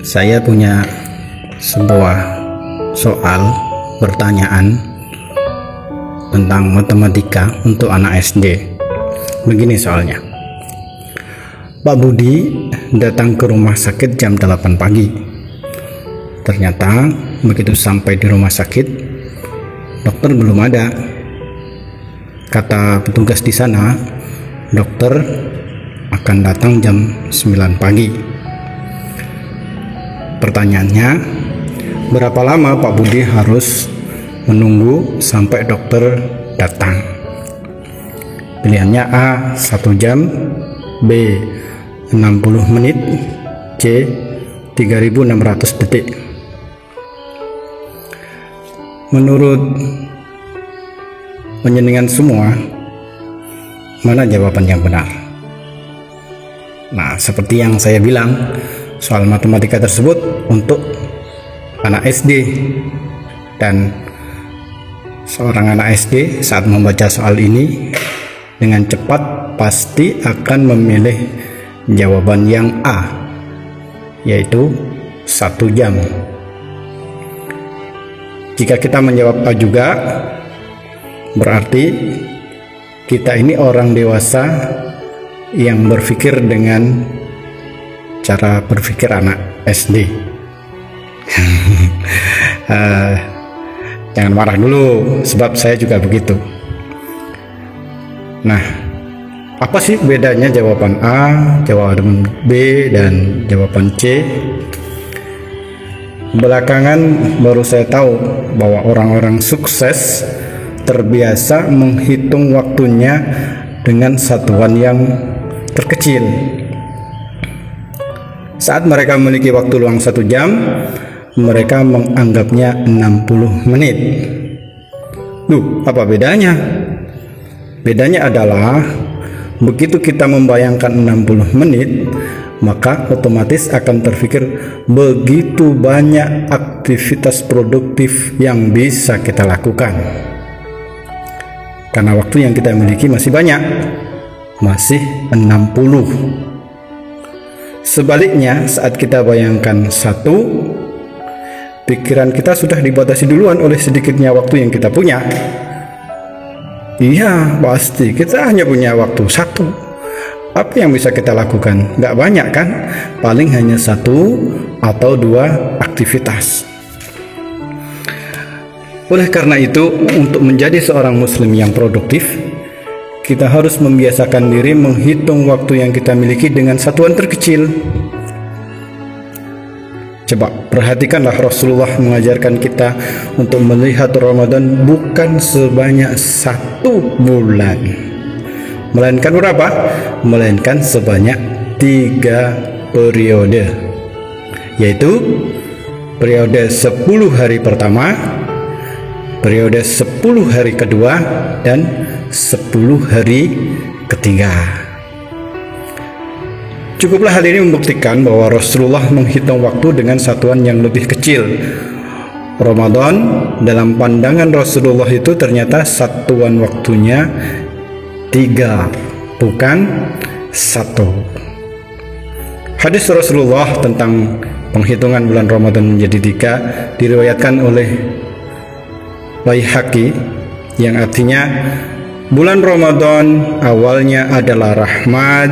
Saya punya sebuah soal pertanyaan tentang matematika untuk anak SD. Begini soalnya. Pak Budi datang ke rumah sakit jam 8 pagi. Ternyata begitu sampai di rumah sakit, dokter belum ada. Kata petugas di sana, dokter akan datang jam 9 pagi. Pertanyaannya, berapa lama Pak Budi harus menunggu sampai dokter datang? Pilihannya A, 1 jam, B, 60 menit, C, 3600 detik. Menurut penjenengan semua, mana jawaban yang benar? Nah, seperti yang saya bilang, soal matematika tersebut untuk anak SD, dan seorang anak SD saat membaca soal ini dengan cepat pasti akan memilih jawaban yang A, yaitu 1 jam. Jika kita menjawab A juga, berarti kita ini orang dewasa yang berpikir dengan cara berpikir anak SD. Jangan marah dulu, sebab saya juga begitu. Nah, apa sih bedanya jawaban A, jawaban B, dan jawaban C? Belakangan baru saya tahu bahwa orang-orang sukses terbiasa menghitung waktunya dengan satuan yang terkecil. Saat mereka memiliki waktu luang 1 jam, mereka menganggapnya 60 menit. Duh, apa bedanya? Bedanya adalah begitu kita membayangkan 60 menit, maka otomatis akan terpikir begitu banyak aktivitas produktif yang bisa kita lakukan. Karena waktu yang kita miliki masih banyak, masih 60. Sebaliknya, saat kita bayangkan 1, pikiran kita sudah dibatasi duluan oleh sedikitnya waktu yang kita punya. Iya, pasti kita hanya punya waktu 1. Apa yang bisa kita lakukan? Nggak banyak kan? Paling hanya 1 atau 2 aktivitas. Oleh karena itu, untuk menjadi seorang muslim yang produktif, kita harus membiasakan diri menghitung waktu yang kita miliki dengan satuan terkecil. Coba perhatikanlah, Rasulullah mengajarkan kita untuk melihat Ramadan bukan sebanyak 1 bulan, melainkan berapa? Melainkan sebanyak 3 periode, yaitu periode 10 hari pertama, periode 10 hari kedua, dan 10 hari ketiga. Cukuplah hal ini membuktikan bahwa Rasulullah menghitung waktu dengan satuan yang lebih kecil. Ramadan dalam pandangan Rasulullah itu ternyata satuan waktunya 3, bukan 1. Hadis Rasulullah tentang penghitungan bulan Ramadan menjadi 3 diriwayatkan oleh Baihaqi, yang artinya bulan Ramadan awalnya adalah rahmat,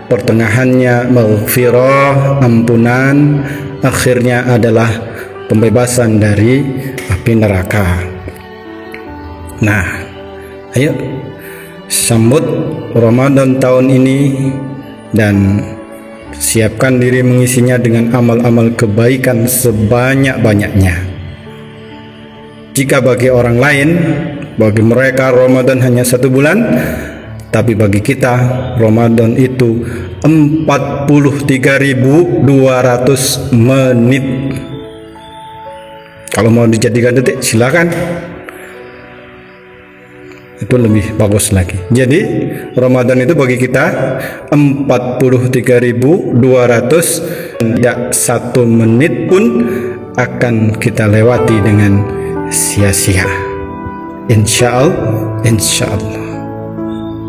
pertengahannya maghfirah, ampunan, akhirnya adalah pembebasan dari api neraka. Nah, ayo sambut Ramadan tahun ini dan siapkan diri mengisinya dengan amal-amal kebaikan sebanyak-banyaknya. Jika bagi orang lain, bagi mereka Ramadan hanya 1 bulan, tapi bagi kita Ramadan itu 43.200 menit. Kalau mau dijadikan detik, silakan. Itu lebih bagus lagi. Jadi Ramadan itu bagi kita 43.200, tidak 1 menit pun akan kita lewati dengan sia-sia. Insya Allah.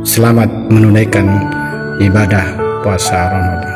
Selamat menunaikan ibadah puasa Ramadan.